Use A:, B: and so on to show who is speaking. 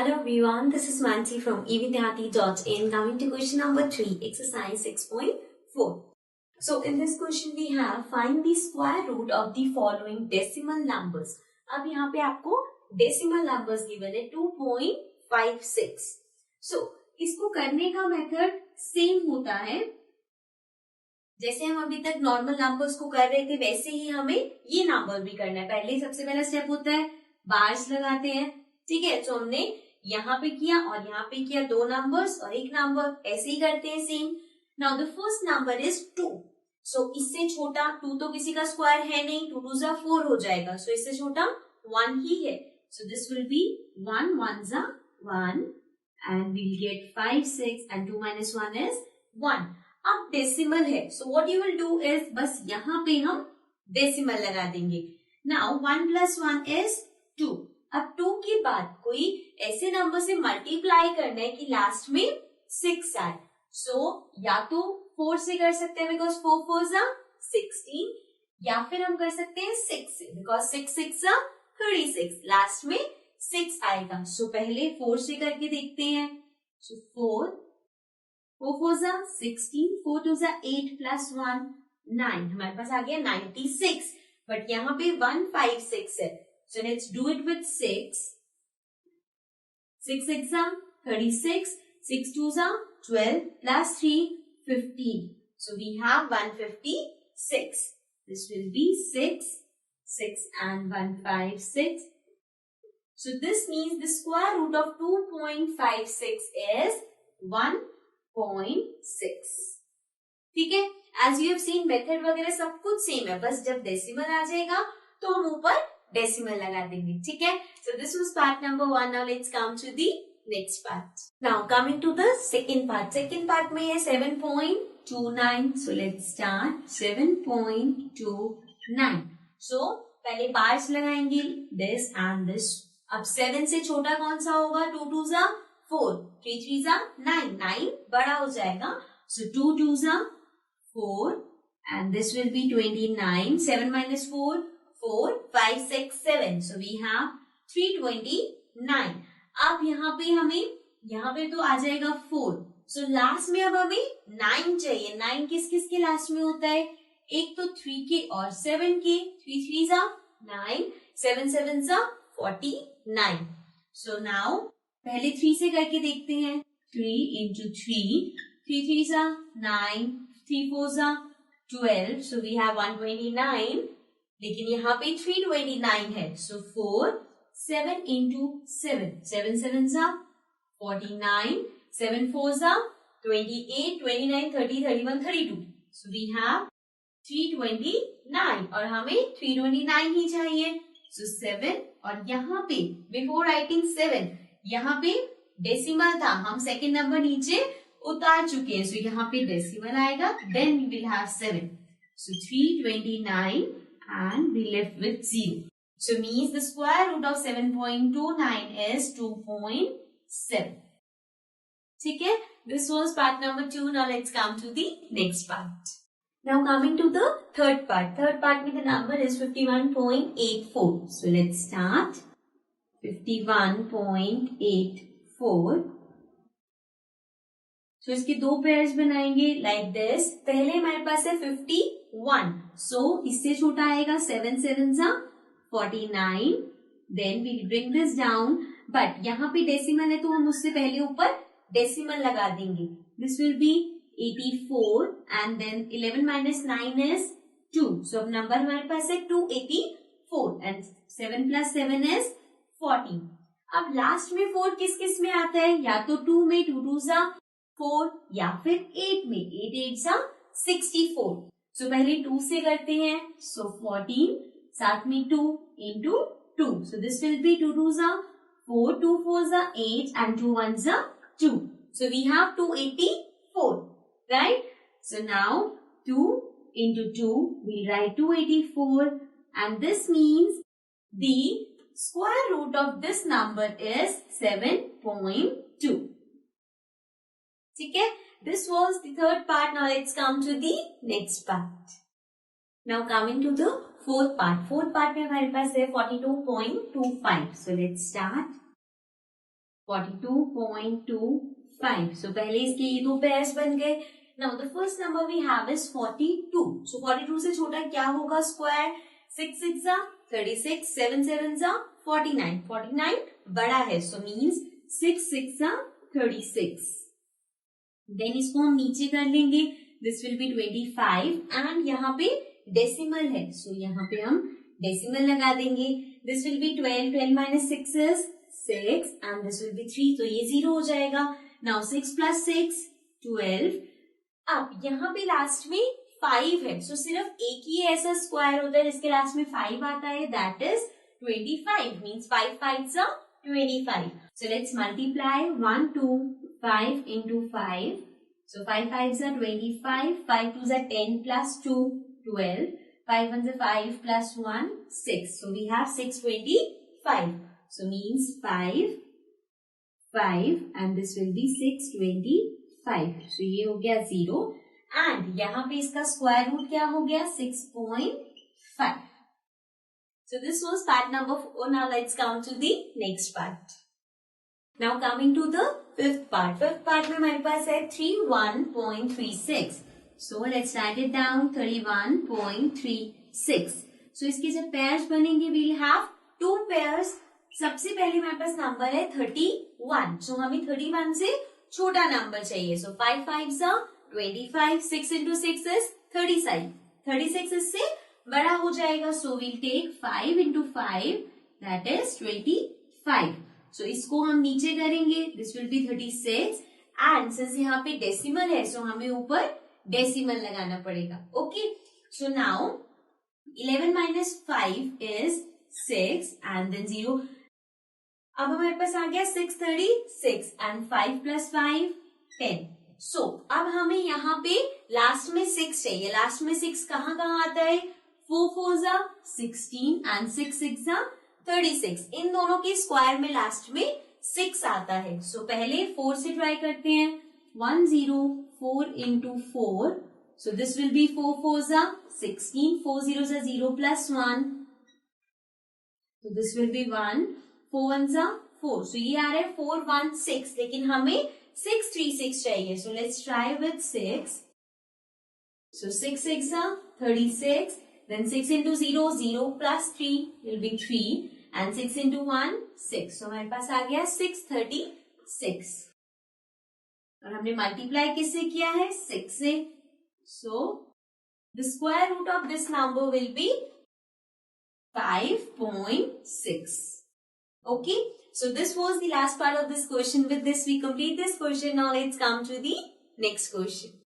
A: Hello everyone, this is Mansi from evidyati.in. Coming to question number 3, exercise 6.4. So in this question we have find the square root of the following decimal numbers. अब यहाँ पे आपको decimal numbers given है 2.56. So इसको करने का method same होता है जैसे हम अभी तक नॉर्मल नंबर्स को कर रहे थे वैसे ही हमें ये नंबर भी करना है। पहले सबसे पहला स्टेप होता है बार्स लगाते हैं, ठीक है। तो हमने यहाँ पे किया और यहाँ पे किया, दो नंबर्स और एक नंबर, ऐसे ही करते हैं same. Now the first number is 2। सो इससे छोटा 2 तो किसी का स्क्वायर है नहीं, 2 2 जा 4 हो जाएगा। सो इससे छोटा 1 ही है। सो दिस विल बी 1 1 जा 1 and we'll get 5 6 and 2 minus 1 is 1। अब डेसिमल है, so what you will do is बस यहाँ पे हम डेसिमल लगा देंगे। Now 1 plus 1 is 2। अब 2 के बाद कोई ऐसे नंबर से मल्टीप्लाई करना है कि लास्ट में 6 आए। सो या तो 4 से कर सकते हैं बिकॉज 4 4 जा 16, या फिर हम कर सकते हैं 6 से बिकॉज 6 6 जा 36, लास्ट में 6 आएगा। सो पहले 4 से करके देखते हैं। सो 4 4 जा 16, 4 2 जा 8 plus 1 9, हमारे पास आ गया 96। बट यहाँ पे 156 है। So let's do it with 6. 6 6 जा 36, 6 2 जा 12 plus 3 15. So we have 156. This will be 6 6 and 156. So this means the square root of 2.56 is 1.6. ठीक है। As you have seen method वगैरह सब कुछ सेम है, बस जब डेसिमल आ जाएगा तो हम ऊपर डेसिमल लगा देंगे, ठीक है। So this was part number 1. Now let's come to the next part. Now coming to the second part. Second part में है 7.29. So let's start 7.29. So पहले बार्स लगाएंगे this and this. अब 7 से छोटा कौन सा होगा? 2 2 जा 4, 3 3 जा 9, 9 बड़ा हो जाएगा। So 2 2 जा 4 and this will be 29. 7 minus 4 4 5 6 7. So we have 329. अब यहाँ पे हमें यहाँ पे तो आ जाएगा 4. So लास्ट में अब हमें 9 चाहिए। 9 किस किस के लास्ट में होता है? एक तो 3 के और 7 के। 3 3 जा 9, 7 7 जा 49. So now पहले 3 से करके देखते हैं। 3 into 3, 3 3 जा 9, 3 4 जा 12. So we have 129. लेकिन यहाँ पे 329 है। सो 4 7 into 7, 7 7 जा 49, 7 4 जा 28, 29 30 31 32. सो वी हैव 329 और हमें 329 ही चाहिए। सो 7 और यहाँ पे बिफोर राइटिंग 7 यहाँ पे डेसिमल था, हम सेकेंड नंबर नीचे उतार चुके हैं। सो यहाँ पे डेसिमल आएगा, then we will have 7. So 329 and we left with 0. So means the square root of 7.29 is 2.7. ठीक है, this was part number 2. Now let's come to the next part. Now coming to the third part. Third part में the number is 51.84. So let's start 51.84. So इसके दो pairs बनाएंगे like this. पहले हमारे पास है 51. So इससे छोटा आएगा 7 7 जा 49. Then we bring this down. But यहाँ पे डेसिमल है तो हम उससे पहले ऊपर डेसिमल लगा देंगे. This will be 84 and then 11 minus 9 is 2. So अब नंबर हमारे पास है 284 and 7 plus 7 is 14. अब लास्ट में 4 किस किस में आता है? या तो 2 में 2 2 जा 4 या फिर 8 में 8 8 जा 64. सो पहले 2 से करते हैं। सो 14 साथ में 2 into 2. So this will be 2 2 जा 4, 2 4 जा 8 and 2 1 जा 2. So we have 284, right. So now 2 into 2 we write 284 and this means the square root of this number is 7.2. ठीक है, this was the third part. Now let's come to the next part. Now coming to the fourth part. Fourth part में हमारे पास है 42.25. So let's start 42.25. So पहले इसके ये दो pairs बन गए. Now the first number we have is 42. So 42 से छोटा क्या होगा स्क्वायर? 6 6 36, 7 7 49. 49 बड़ा है, so means 6 6 36. Then इसको हम नीचे कर लेंगे. This will be 25 and यहाँ पे डेसिमल है, so यहाँ पे हम डेसिमल लगा देंगे. This will be 12. 12 minus 6 is 6 and this will be 3. तो ये 0 हो जाएगा. Now 6 plus 6 12. अब यहाँ पे लास्ट में 5 है, so सिर्फ एक ही ऐसा स्क्वायर होता है जिसके लास्ट में 5 आता है, that is 25. Means 5 5s are 25. So let's multiply 1 2 5 into 5. So 5 5s are 25. 5 2s are 10 plus 2 12. 5 1s are 5 plus 1 6. So we have 625. So means 5 5 and this will be 625. So ये हो गया 0 and यहाँ पे इसका स्क्वायर रूट क्या हो गया 6.5. So this was part number 4. Now let's come to the next part. Now coming to the fifth part. Fifth part में हमारे पास है 31.36. So let's write it down. 31.36. So इसके जब पेयर्स बनेंगे we'll have two pairs. सबसे पहले हमारे पास number है 31. So हमें 31 से छोटा नंबर चाहिए. So 5 5s are 25. 6 into 6 is 36. 36 इससे बड़ा हो जाएगा. So we'll take 5 into 5. That is 25. So इसको हम नीचे करेंगे. This will be 36. And since यहाँ पे डेसिमल है, so हमें ऊपर डेसिमल लगाना पड़ेगा. Okay. So now 11 minus 5 is 6 and then 0. अब हमारे पास आ गया 636 and 5 plus 5 10. So अब हमें यहाँ पे लास्ट में 6 चाहिए. लास्ट में 6 कहाँ आता है? 4 4s are 16 and 6 6s are 36. इन दोनों के स्क्वायर में लास्ट में 6 आता है. So पहले 4 से ट्राई करते हैं. 1 0 4 into 4. So this will be 4 4s are 16. 4 zeros are 0 plus 1. So this will be 1. 4 1s are 4. So ये आ रहा है 4 1 6. लेकिन हमें 6 3 6 चाहिए. So let's try with 6. So 6 6 are 36. Then 6 into 0 0 plus 3 will be 3. And 6 into 1 6. So हमारे पास आ गया 636. और हमने मल्टीप्लाई किससे किया है? 6 से. So the square root of this number will be 5.6. Okay. So this was the last part of this question. With this we complete this question. Now let's come to the next question.